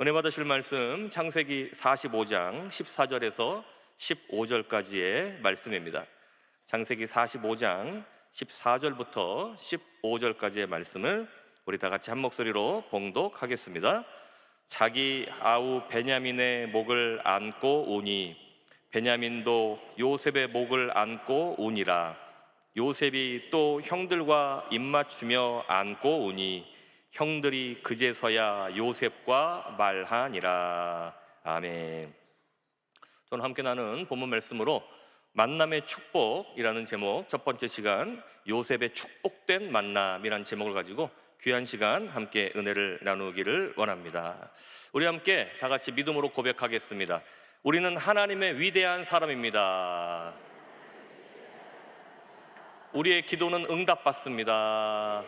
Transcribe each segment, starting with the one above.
은혜 받으실 말씀 창세기 45장 14절에서 15절까지의 말씀입니다. 창세기 45장 14절부터 15절까지의 말씀을 우리 다 같이 한 목소리로 봉독하겠습니다. 자기 아우 베냐민의 목을 안고 우니 베냐민도 요셉의 목을 안고 우니라. 요셉이 또 형들과 입맞추며 안고 우니 형들이 그제서야 요셉과 말하니라. 아멘. 저는 함께 나눈 본문 말씀으로 만남의 축복이라는 제목, 첫 번째 시간 요셉의 축복된 만남이라는 제목을 가지고 귀한 시간 함께 은혜를 나누기를 원합니다. 우리 함께 다 같이 믿음으로 고백하겠습니다. 우리는 하나님의 위대한 사람입니다. 우리의 기도는 응답받습니다.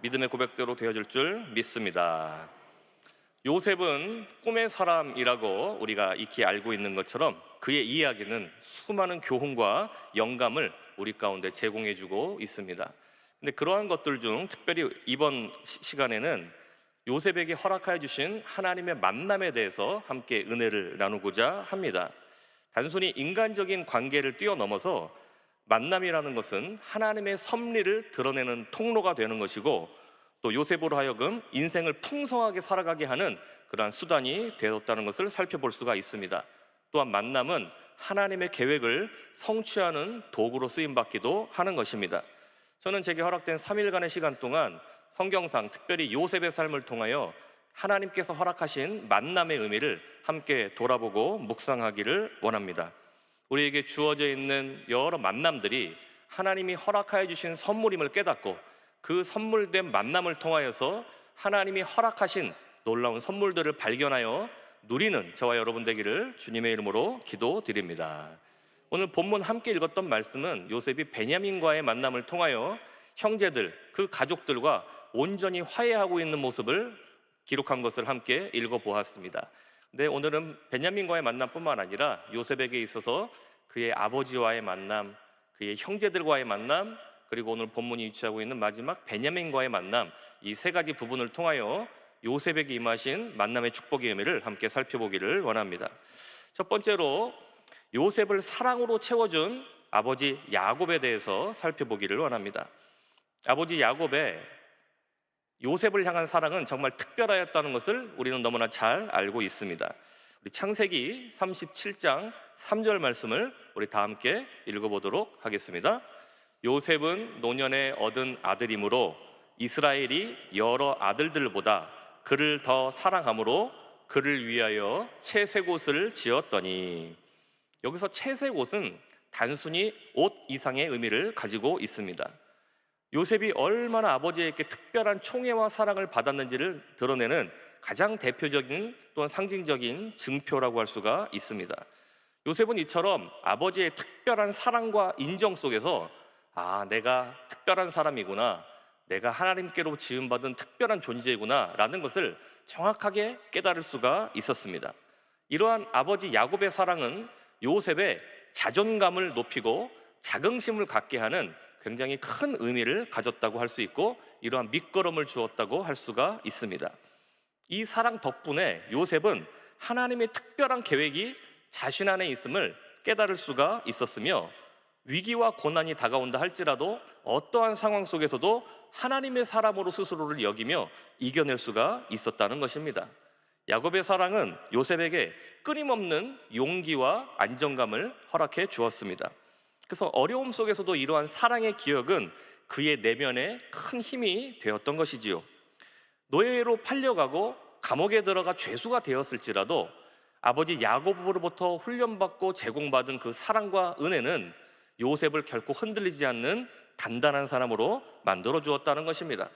믿음의 고백대로 되어질 줄 믿습니다. 요셉은 꿈의 사람이라고 우리가 익히 알고 있는 것처럼 그의 이야기는 수많은 교훈과 영감을 우리 가운데 제공해주고 있습니다. 근데 그러한 것들 중 특별히 이번 시간에는 요셉에게 허락하여 주신 하나님의 만남에 대해서 함께 은혜를 나누고자 합니다. 단순히 인간적인 관계를 뛰어넘어서 만남이라는 것은 하나님의 섭리를 드러내는 통로가 되는 것이고, 또 요셉으로 하여금 인생을 풍성하게 살아가게 하는 그러한 수단이 되었다는 것을 살펴볼 수가 있습니다. 또한 만남은 하나님의 계획을 성취하는 도구로 쓰임받기도 하는 것입니다. 저는 제게 허락된 3일간의 시간 동안 성경상 특별히 요셉의 삶을 통하여 하나님께서 허락하신 만남의 의미를 함께 돌아보고 묵상하기를 원합니다. 우리에게 주어져 있는 여러 만남들이 하나님이 허락하여 주신 선물임을 깨닫고 그 선물된 만남을 통하여서 하나님이 허락하신 놀라운 선물들을 발견하여 누리는 저와 여러분 되기를 주님의 이름으로 기도드립니다. 오늘 본문 함께 읽었던 말씀은 요셉이 베냐민과의 만남을 통하여 형제들, 그 가족들과 온전히 화해하고 있는 모습을 기록한 것을 함께 읽어보았습니다. 네, 오늘은 베냐민과의 만남뿐만 아니라 요셉에게 있어서 그의 아버지와의 만남, 그의 형제들과의 만남, 그리고 오늘 본문이 위치하고 있는 마지막 베냐민과의 만남, 이 세 가지 부분을 통하여 요셉에게 임하신 만남의 축복의 의미를 함께 살펴보기를 원합니다. 첫 번째로 요셉을 사랑으로 채워준 아버지 야곱에 대해서 살펴보기를 원합니다. 아버지 야곱의 요셉을 향한 사랑은 정말 특별하였다는 것을 우리는 너무나 잘 알고 있습니다. 우리 창세기 37장 3절 말씀을 우리 다 함께 읽어보도록 하겠습니다. 요셉은 노년에 얻은 아들이므로 이스라엘이 여러 아들들보다 그를 더 사랑함으로 그를 위하여 채색옷을 지었더니, 여기서 채색옷은 단순히 옷 이상의 의미를 가지고 있습니다. 요셉이 얼마나 아버지에게 특별한 총애와 사랑을 받았는지를 드러내는 가장 대표적인 또한 상징적인 증표라고 할 수가 있습니다. 요셉은 이처럼 아버지의 특별한 사랑과 인정 속에서 내가 특별한 사람이구나, 내가 하나님께로 지음받은 특별한 존재이구나 라는 것을 정확하게 깨달을 수가 있었습니다. 이러한 아버지 야곱의 사랑은 요셉의 자존감을 높이고 자긍심을 갖게 하는 굉장히 큰 의미를 가졌다고 할 수 있고, 이러한 밑거름을 주었다고 할 수가 있습니다. 이 사랑 덕분에 요셉은 하나님의 특별한 계획이 자신 안에 있음을 깨달을 수가 있었으며, 위기와 고난이 다가온다 할지라도 어떠한 상황 속에서도 하나님의 사람으로 스스로를 여기며 이겨낼 수가 있었다는 것입니다. 야곱의 사랑은 요셉에게 끊임없는 용기와 안정감을 허락해 주었습니다. 그래서 어려움 속에서도 이러한 사랑의 기억은 그의 내면에 큰 힘이 되었던 것이지요. 노예로 팔려가고 감옥에 들어가 죄수가 되었을지라도 아버지 야곱으로부터 훈련받고 제공받은 그 사랑과 은혜는 요셉을 결코 흔들리지 않는 단단한 사람으로 만들어 주었다는 것입니다.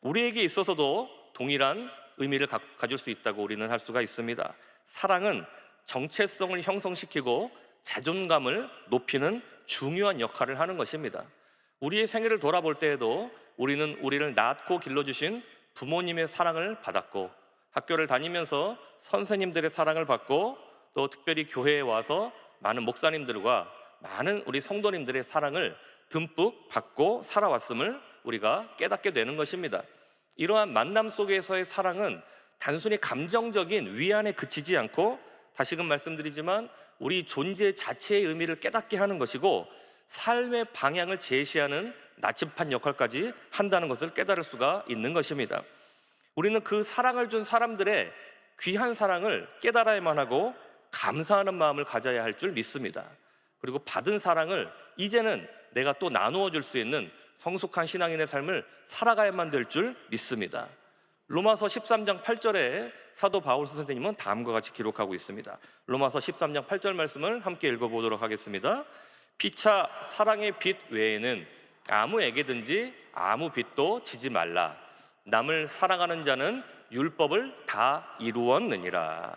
우리에게 있어서도 동일한 의미를 가질 수 있다고 우리는 할 수가 있습니다. 사랑은 정체성을 형성시키고 자존감을 높이는 중요한 역할을 하는 것입니다. 우리의 생애를 돌아볼 때에도 우리는 우리를 낳고 길러주신 부모님의 사랑을 받았고, 학교를 다니면서 선생님들의 사랑을 받고, 또 특별히 교회에 와서 많은 목사님들과 많은 우리 성도님들의 사랑을 듬뿍 받고 살아왔음을 우리가 깨닫게 되는 것입니다. 이러한 만남 속에서의 사랑은 단순히 감정적인 위안에 그치지 않고, 다시금 말씀드리지만 우리 존재 자체의 의미를 깨닫게 하는 것이고, 삶의 방향을 제시하는 나침반 역할까지 한다는 것을 깨달을 수가 있는 것입니다. 우리는 그 사랑을 준 사람들의 귀한 사랑을 깨달아야만 하고 감사하는 마음을 가져야 할 줄 믿습니다. 그리고 받은 사랑을 이제는 내가 또 나누어 줄 수 있는 성숙한 신앙인의 삶을 살아가야만 될 줄 믿습니다. 로마서 13장 8절에 사도 바울 선생님은 다음과 같이 기록하고 있습니다. 로마서 13장 8절 말씀을 함께 읽어보도록 하겠습니다. 피차 사랑의 빚 외에는 아무에게든지 아무 빚도 지지 말라. 남을 사랑하는 자는 율법을 다 이루었느니라.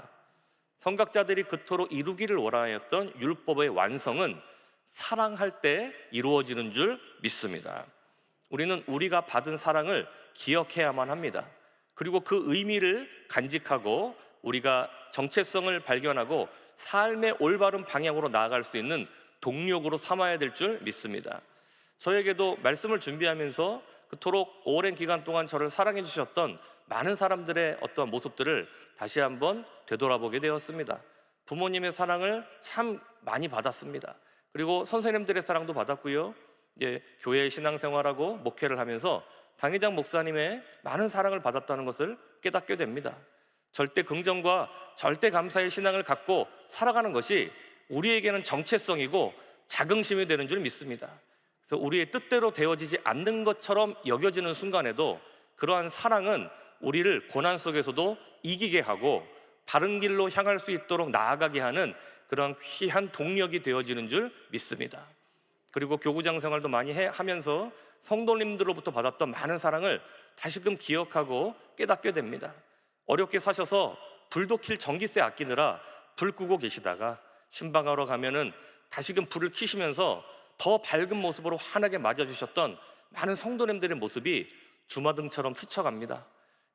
선각자들이 그토록 이루기를 원하였던 율법의 완성은 사랑할 때 이루어지는 줄 믿습니다. 우리는 우리가 받은 사랑을 기억해야만 합니다. 그리고 그 의미를 간직하고 우리가 정체성을 발견하고 삶의 올바른 방향으로 나아갈 수 있는 동력으로 삼아야 될 줄 믿습니다. 저에게도 말씀을 준비하면서 그토록 오랜 기간 동안 저를 사랑해 주셨던 많은 사람들의 어떤 모습들을 다시 한번 되돌아보게 되었습니다. 부모님의 사랑을 참 많이 받았습니다. 그리고 선생님들의 사랑도 받았고요. 교회 신앙생활하고 목회를 하면서 당회장 목사님의 많은 사랑을 받았다는 것을 깨닫게 됩니다. 절대 긍정과 절대 감사의 신앙을 갖고 살아가는 것이 우리에게는 정체성이고 자긍심이 되는 줄 믿습니다. 그래서 우리의 뜻대로 되어지지 않는 것처럼 여겨지는 순간에도 그러한 사랑은 우리를 고난 속에서도 이기게 하고 바른 길로 향할 수 있도록 나아가게 하는 그런 귀한 동력이 되어지는 줄 믿습니다. 그리고 교구장 생활도 많이 하면서 성도님들로부터 받았던 많은 사랑을 다시금 기억하고 깨닫게 됩니다. 어렵게 사셔서 불도 킬 전기세 아끼느라 불 끄고 계시다가 신방하러 가면은 다시금 불을 켜시면서 더 밝은 모습으로 환하게 맞아주셨던 많은 성도님들의 모습이 주마등처럼 스쳐갑니다.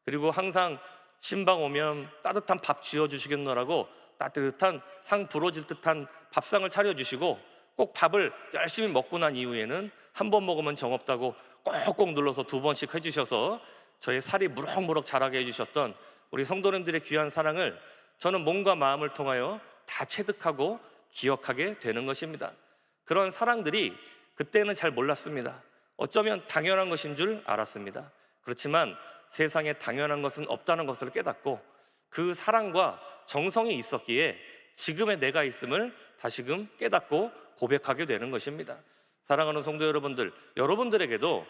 그리고 항상 신방 오면 따뜻한 밥 지어주시겠노라고 따뜻한 상 부러질 듯한 밥상을 차려주시고, 꼭 밥을 열심히 먹고 난 이후에는 한 번 먹으면 정없다고 꼭꼭 눌러서 2번씩 해주셔서 저의 살이 무럭무럭 자라게 해주셨던 우리 성도님들의 귀한 사랑을 저는 몸과 마음을 통하여 다 체득하고 기억하게 되는 것입니다. 그런 사랑들이 그때는 잘 몰랐습니다. 어쩌면 당연한 것인 줄 알았습니다. 그렇지만 세상에 당연한 것은 없다는 것을 깨닫고 그 사랑과 정성이 있었기에 지금의 내가 있음을 다시금 깨닫고 고백하게 되는 것입니다. 사랑하는 성도 여러분들, 여러분들에게도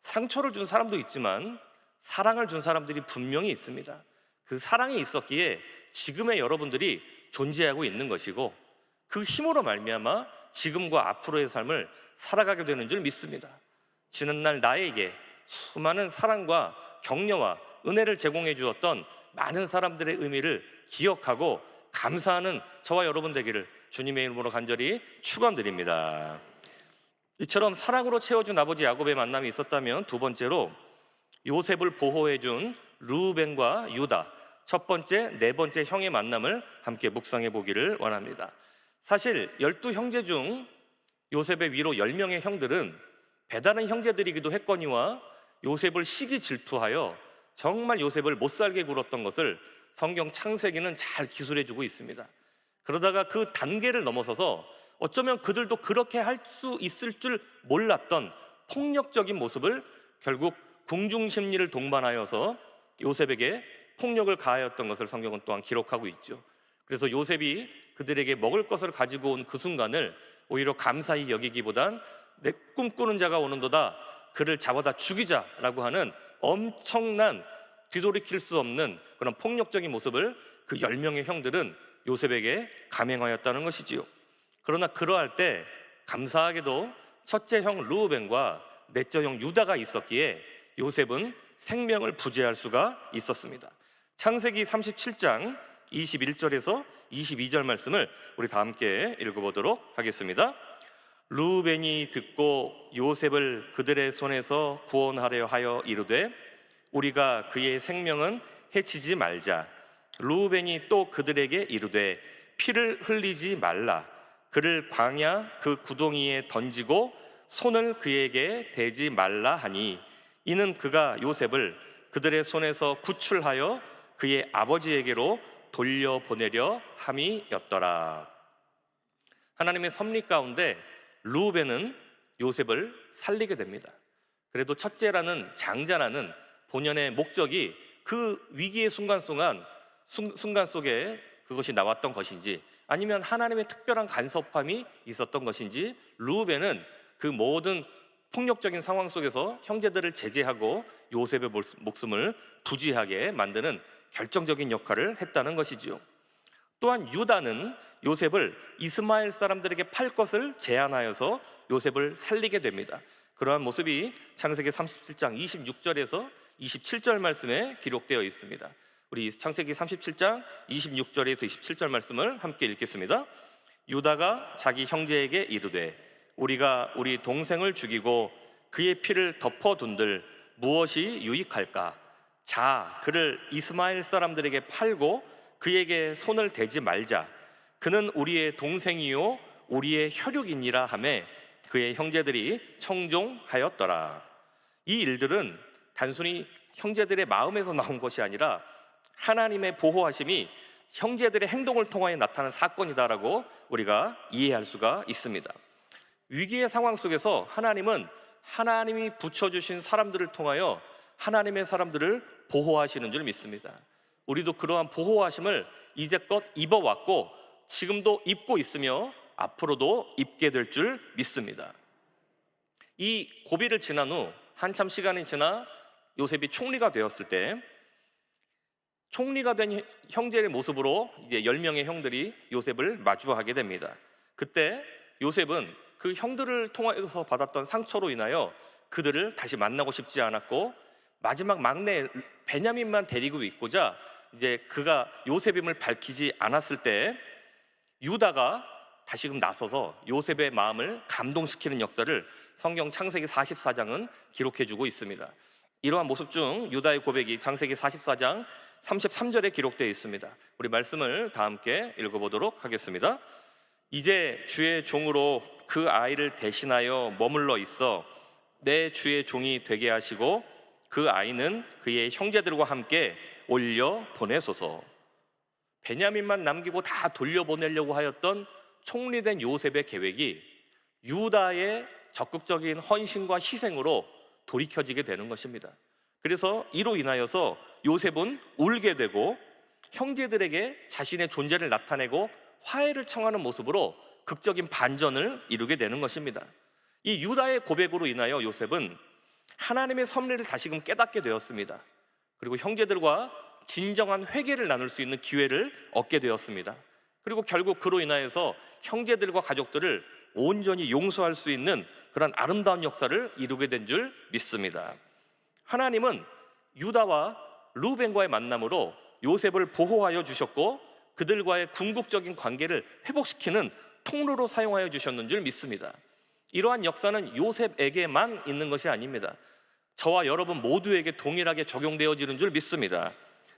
상처를 준 사람도 있지만 사랑을 준 사람들이 분명히 있습니다. 그 사랑이 있었기에 지금의 여러분들이 존재하고 있는 것이고, 그 힘으로 말미암아 지금과 앞으로의 삶을 살아가게 되는 줄 믿습니다. 지난날 나에게 수많은 사랑과 격려와 은혜를 제공해 주었던 많은 사람들의 의미를 기억하고 감사하는 저와 여러분 되기를 주님의 이름으로 간절히 축원드립니다. 이처럼 사랑으로 채워준 아버지 야곱의 만남이 있었다면, 두 번째로 요셉을 보호해준 르우벤과 유다, 첫 번째, 네 번째 형의 만남을 함께 묵상해 보기를 원합니다. 사실 12형제 중 요셉의 위로 10명의 형들은 배다른 형제들이기도 했거니와 요셉을 시기 질투하여 정말 요셉을 못살게 굴었던 것을 성경 창세기는 잘 기술해 주고 있습니다. 그러다가 그 단계를 넘어서서 어쩌면 그들도 그렇게 할 수 있을 줄 몰랐던 폭력적인 모습을 결국 궁중심리를 동반하여서 요셉에게 폭력을 가하였던 것을 성경은 또한 기록하고 있죠. 그래서 요셉이 그들에게 먹을 것을 가지고 온 그 순간을 오히려 감사히 여기기보단 내 꿈꾸는 자가 오는도다, 그를 잡아다 죽이자라고 하는 엄청난 뒤돌이킬 수 없는 그런 폭력적인 모습을 그 10명의 형들은 요셉에게 감행하였다는 것이지요. 그러나 그러할 때 감사하게도 첫째 형 르우벤과 넷째 형 유다가 있었기에 요셉은 생명을 부재할 수가 있었습니다. 창세기 37장 21절에서 22절 말씀을 우리 다 함께 읽어보도록 하겠습니다. 르우벤이 듣고 요셉을 그들의 손에서 구원하려 하여 이르되 우리가 그의 생명은 해치지 말자. 르우벤이 또 그들에게 이르되 피를 흘리지 말라. 그를 광야 그 구덩이에 던지고 손을 그에게 대지 말라 하니, 이는 그가 요셉을 그들의 손에서 구출하여 그의 아버지에게로 돌려보내려 함이었더라. 하나님의 섭리 가운데 르우벤은 요셉을 살리게 됩니다. 그래도 첫째라는 장자라는 본연의 목적이 그 위기의 순간 속에 그것이 나왔던 것인지, 아니면 하나님의 특별한 간섭함이 있었던 것인지, 르우벤은 그 모든 폭력적인 상황 속에서 형제들을 제재하고 요셉의 목숨을 부지하게 만드는 결정적인 역할을 했다는 것이지요. 또한 유다는 요셉을 이스마엘 사람들에게 팔 것을 제안하여서 요셉을 살리게 됩니다. 그러한 모습이 창세기 37장 26절에서 27절 말씀에 기록되어 있습니다. 우리 창세기 37장 26절에서 27절 말씀을 함께 읽겠습니다. 유다가 자기 형제에게 이르되 우리가 우리 동생을 죽이고 그의 피를 덮어둔들 무엇이 유익할까? 자, 그를 이스마엘 사람들에게 팔고 그에게 손을 대지 말자. 그는 우리의 동생이요 우리의 혈육이니라 하매 그의 형제들이 청종하였더라. 이 일들은 단순히 형제들의 마음에서 나온 것이 아니라 하나님의 보호하심이 형제들의 행동을 통하여 나타난 사건이다라고 우리가 이해할 수가 있습니다. 위기의 상황 속에서 하나님은 하나님이 붙여주신 사람들을 통하여 하나님의 사람들을 보호하시는 줄 믿습니다. 우리도 그러한 보호하심을 이제껏 입어왔고 지금도 입고 있으며 앞으로도 입게 될 줄 믿습니다. 이 고비를 지난 후 한참 시간이 지나 요셉이 총리가 되었을 때, 총리가 된 형제의 모습으로 이제 10명의 형들이 요셉을 마주하게 됩니다. 그때 요셉은 그 형들을 통해서 받았던 상처로 인하여 그들을 다시 만나고 싶지 않았고, 마지막 막내 베냐민만 데리고 있고자 이제 그가 요셉임을 밝히지 않았을 때 유다가 다시금 나서서 요셉의 마음을 감동시키는 역사를 성경 창세기 44장은 기록해주고 있습니다. 이러한 모습 중 유다의 고백이 창세기 44장 33절에 기록되어 있습니다. 우리 말씀을 다 함께 읽어보도록 하겠습니다. 이제 주의 종으로 그 아이를 대신하여 머물러 있어 내 주의 종이 되게 하시고 그 아이는 그의 형제들과 함께 올려 보내소서. 베냐민만 남기고 다 돌려보내려고 하였던 총리된 요셉의 계획이 유다의 적극적인 헌신과 희생으로 돌이켜지게 되는 것입니다. 그래서 이로 인하여서 요셉은 울게 되고 형제들에게 자신의 존재를 나타내고 화해를 청하는 모습으로 극적인 반전을 이루게 되는 것입니다. 이 유다의 고백으로 인하여 요셉은 하나님의 섭리를 다시금 깨닫게 되었습니다. 그리고 형제들과 진정한 회개를 나눌 수 있는 기회를 얻게 되었습니다. 그리고 결국 그로 인하여서 형제들과 가족들을 온전히 용서할 수 있는 그런 아름다운 역사를 이루게 된 줄 믿습니다. 하나님은 유다와 르우벤과의 만남으로 요셉을 보호하여 주셨고 그들과의 궁극적인 관계를 회복시키는 통로로 사용하여 주셨는 줄 믿습니다. 이러한 역사는 요셉에게만 있는 것이 아닙니다. 저와 여러분 모두에게 동일하게 적용되어지는 줄 믿습니다.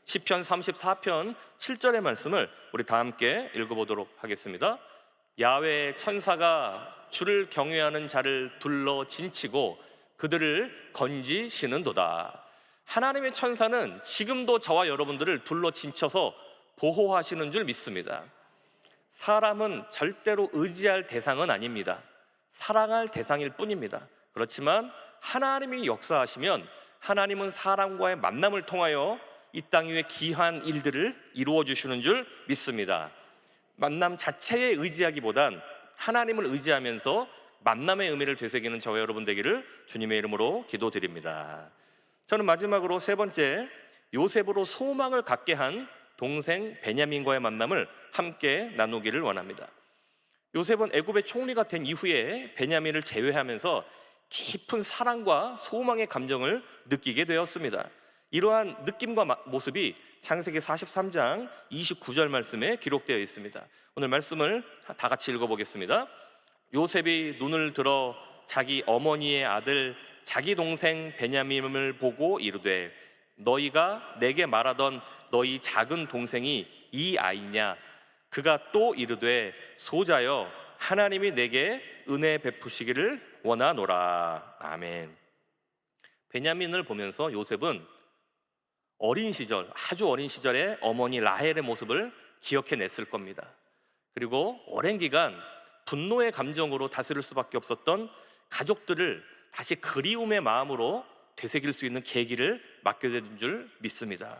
시편 34편 7절의 말씀을 우리 다 함께 읽어보도록 하겠습니다. 야훼의 천사가 주를 경외하는 자를 둘러 진치고 그들을 건지시는도다. 하나님의 천사는 지금도 저와 여러분들을 둘러 진쳐서 보호하시는 줄 믿습니다. 사람은 절대로 의지할 대상은 아닙니다. 사랑할 대상일 뿐입니다. 그렇지만 하나님이 역사하시면 하나님은 사람과의 만남을 통하여 이 땅 위에 귀한 일들을 이루어 주시는 줄 믿습니다. 만남 자체에 의지하기보단 하나님을 의지하면서 만남의 의미를 되새기는 저와 여러분 되기를 주님의 이름으로 기도드립니다. 저는 마지막으로 세 번째, 요셉으로 소망을 갖게 한 동생 베냐민과의 만남을 함께 나누기를 원합니다. 요셉은 애굽의 총리가 된 이후에 베냐민을 제외하면서 깊은 사랑과 소망의 감정을 느끼게 되었습니다. 이러한 느낌과 모습이 창세기 43장 29절 말씀에 기록되어 있습니다. 오늘 말씀을 다 같이 읽어보겠습니다. 요셉이 눈을 들어 자기 어머니의 아들 자기 동생 베냐민을 보고 이르되 너희가 내게 말하던 너희 작은 동생이 이 아이냐? 그가 또 이르되 소자여 하나님이 내게 은혜 베푸시기를 원하노라. 아멘. 베냐민을 보면서 요셉은 어린 시절, 아주 어린 시절에 어머니 라헬의 모습을 기억해냈을 겁니다. 그리고 오랜 기간 분노의 감정으로 다스릴 수밖에 없었던 가족들을 다시 그리움의 마음으로 되새길 수 있는 계기를 맡겨준 줄 믿습니다.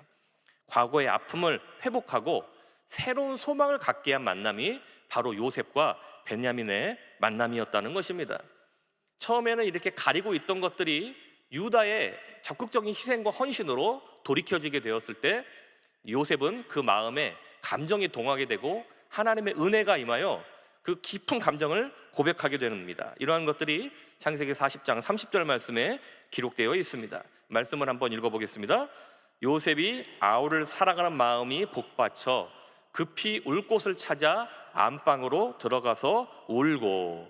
과거의 아픔을 회복하고 새로운 소망을 갖게 한 만남이 바로 요셉과 베냐민의 만남이었다는 것입니다. 처음에는 이렇게 가리고 있던 것들이 유다의 적극적인 희생과 헌신으로 돌이켜지게 되었을 때 요셉은 그 마음에 감정이 동하게 되고 하나님의 은혜가 임하여 그 깊은 감정을 고백하게 됩니다. 이러한 것들이 창세기 40장 30절 말씀에 기록되어 있습니다. 말씀을 한번 읽어보겠습니다. 요셉이 아우를 사랑하는 마음이 복받쳐 급히 울 곳을 찾아 안방으로 들어가서 울고,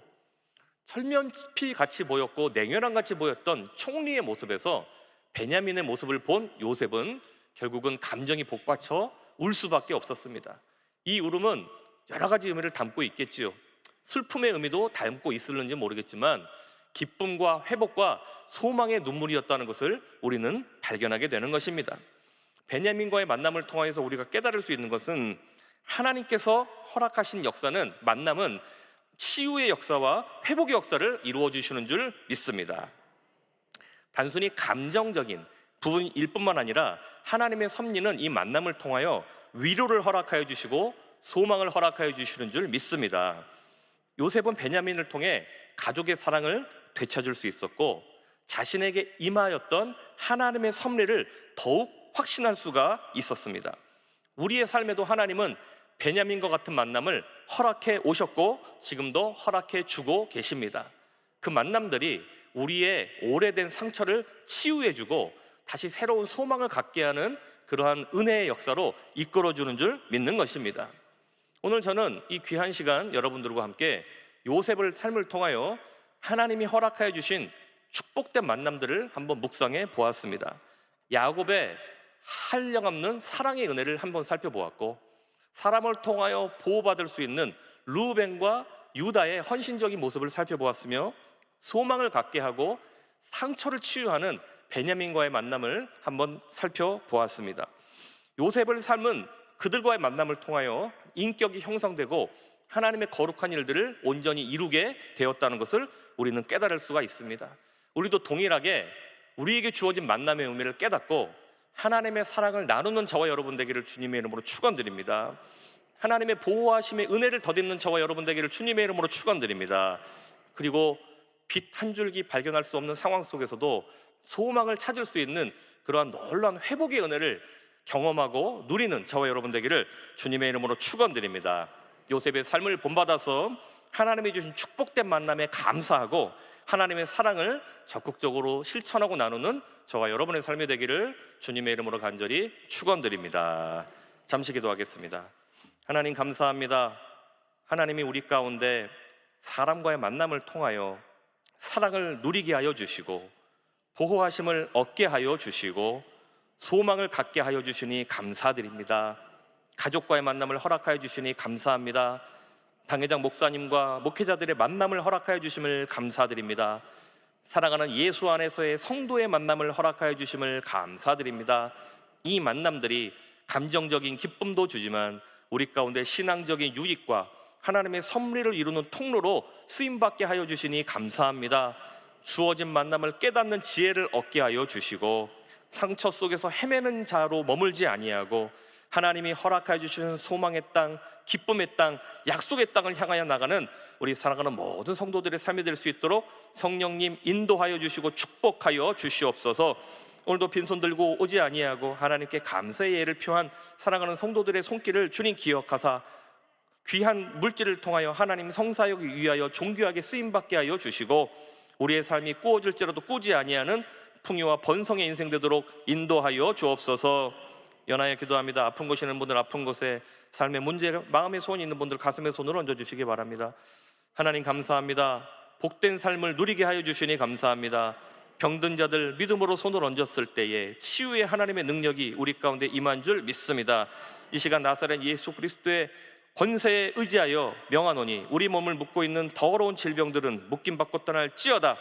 철면피 같이 보였고 냉혈한 같이 보였던 총리의 모습에서 베냐민의 모습을 본 요셉은 결국은 감정이 복받쳐 울 수밖에 없었습니다. 이 울음은 여러 가지 의미를 담고 있겠지요. 슬픔의 의미도 담고 있을는지 모르겠지만 기쁨과 회복과 소망의 눈물이었다는 것을 우리는 발견하게 되는 것입니다. 베냐민과의 만남을 통해서 우리가 깨달을 수 있는 것은 하나님께서 허락하신 역사는, 만남은 치유의 역사와 회복의 역사를 이루어 주시는 줄 믿습니다. 단순히 감정적인 부분일 뿐만 아니라 하나님의 섭리는 이 만남을 통하여 위로를 허락하여 주시고 소망을 허락하여 주시는 줄 믿습니다. 요셉은 베냐민을 통해 가족의 사랑을 되찾을 수 있었고 자신에게 임하였던 하나님의 섭리를 더욱 확신할 수가 있었습니다. 우리의 삶에도 하나님은 베냐민과 같은 만남을 허락해 오셨고 지금도 허락해 주고 계십니다. 그 만남들이 우리의 오래된 상처를 치유해 주고 다시 새로운 소망을 갖게 하는 그러한 은혜의 역사로 이끌어주는 줄 믿는 것입니다. 오늘 저는 이 귀한 시간 여러분들과 함께 요셉의 삶을 통하여 하나님이 허락하여 주신 축복된 만남들을 한번 묵상해 보았습니다. 야곱의 한량없는 사랑의 은혜를 한번 살펴보았고, 사람을 통하여 보호받을 수 있는 루벤과 유다의 헌신적인 모습을 살펴보았으며, 소망을 갖게 하고 상처를 치유하는 베냐민과의 만남을 한번 살펴보았습니다. 요셉의 삶은 그들과의 만남을 통하여 인격이 형성되고 하나님의 거룩한 일들을 온전히 이루게 되었다는 것을 우리는 깨달을 수가 있습니다. 우리도 동일하게 우리에게 주어진 만남의 의미를 깨닫고 하나님의 사랑을 나누는 저와 여러분 되기를 주님의 이름으로 축원드립니다. 하나님의 보호하심의 은혜를 덧입는 저와 여러분 되기를 주님의 이름으로 축원드립니다. 그리고 빛 한 줄기 발견할 수 없는 상황 속에서도 소망을 찾을 수 있는 그러한 놀라운 회복의 은혜를 경험하고 누리는 저와 여러분 되기를 주님의 이름으로 축원드립니다. 요셉의 삶을 본받아서 하나님이 주신 축복된 만남에 감사하고 하나님의 사랑을 적극적으로 실천하고 나누는 저와 여러분의 삶이 되기를 주님의 이름으로 간절히 축원드립니다. 잠시 기도하겠습니다. 하나님 감사합니다. 하나님이 우리 가운데 사람과의 만남을 통하여 사랑을 누리게 하여 주시고 보호하심을 얻게 하여 주시고 소망을 갖게 하여 주시니 감사드립니다. 가족과의 만남을 허락하여 주시니 감사합니다. 당회장 목사님과 목회자들의 만남을 허락하여 주심을 감사드립니다. 사랑하는 예수 안에서의 성도의 만남을 허락하여 주심을 감사드립니다. 이 만남들이 감정적인 기쁨도 주지만 우리 가운데 신앙적인 유익과 하나님의 섭리를 이루는 통로로 쓰임받게 하여 주시니 감사합니다. 주어진 만남을 깨닫는 지혜를 얻게 하여 주시고 상처 속에서 헤매는 자로 머물지 아니하고 하나님이 허락하여 주시는 소망의 땅, 기쁨의 땅, 약속의 땅을 향하여 나가는 우리 사랑하는 모든 성도들의 삶이 될 수 있도록 성령님 인도하여 주시고 축복하여 주시옵소서. 오늘도 빈손 들고 오지 아니하고 하나님께 감사의 예를 표한 사랑하는 성도들의 손길을 주님 기억하사 귀한 물질을 통하여 하나님 성사역을 위하여 존귀하게 쓰임받게 하여 주시고 우리의 삶이 꾸어질지라도 꾸지 아니하는 풍요와 번성의 인생 되도록 인도하여 주옵소서. 연하여 기도합니다. 아픈 곳이 있는 분들, 아픈 곳에 삶의 문제, 마음의 소원이 있는 분들 가슴에 손을 얹어주시기 바랍니다. 하나님 감사합니다. 복된 삶을 누리게 하여 주시니 감사합니다. 병든 자들 믿음으로 손을 얹었을 때에 치유의 하나님의 능력이 우리 가운데 임한 줄 믿습니다. 이 시간 나사렛 예수 그리스도의 권세에 의지하여 명하노니 우리 몸을 묶고 있는 더러운 질병들은 묶임 받고 떠날지어다.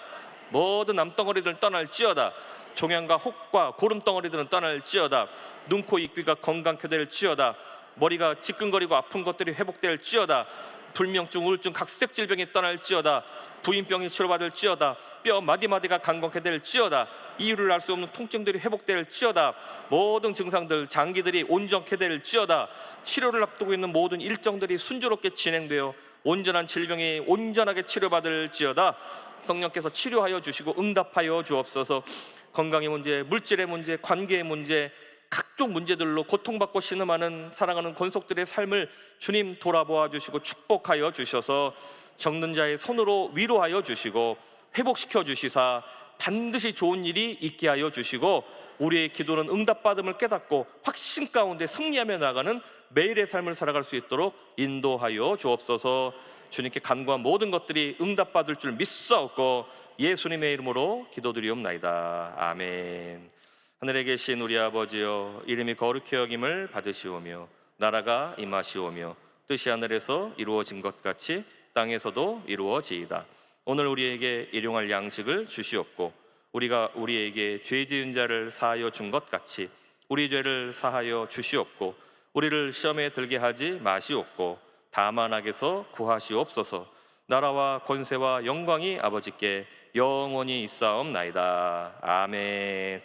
모든 남덩어리들은 떠날지어다. 종양과 혹과 고름덩어리들은 떠날지어다. 눈, 코, 입, 귀가 건강케 될지어다. 머리가 지끈거리고 아픈 것들이 회복될지어다. 불면증, 우울증, 각색 질병이 떠날지어다. 부인병이 치료받을지어다. 뼈 마디마디가 강건케 될지어다. 이유를 알 수 없는 통증들이 회복될지어다. 모든 증상들, 장기들이 온전케 될지어다. 치료를 앞두고 있는 모든 일정들이 순조롭게 진행되어 온전한 질병이 온전하게 치료받을지어다. 성령께서 치료하여 주시고 응답하여 주옵소서. 건강의 문제, 물질의 문제, 관계의 문제, 각종 문제들로 고통받고 신음하는 사랑하는 권속들의 삶을 주님 돌아보아 주시고 축복하여 주셔서 적는 자의 손으로 위로하여 주시고 회복시켜 주시사 반드시 좋은 일이 있게 하여 주시고 우리의 기도는 응답받음을 깨닫고 확신 가운데 승리하며 나가는 매일의 삶을 살아갈 수 있도록 인도하여 주옵소서. 주님께 간구한 모든 것들이 응답받을 줄 믿사옵고 예수님의 이름으로 기도드리옵나이다. 아멘. 하늘에 계신 우리 아버지여, 이름이 거룩히 여김을 받으시오며 나라가 임하시오며 뜻이 하늘에서 이루어진 것 같이 땅에서도 이루어지이다. 오늘 우리에게 일용할 양식을 주시옵고 우리가 우리에게 죄 지은 자를 사하여 준 것 같이 우리 죄를 사하여 주시옵고 우리를 시험에 들게 하지 마시옵고 다만 악에서 구하시옵소서. 나라와 권세와 영광이 아버지께 영원히 있사옵나이다. 아멘.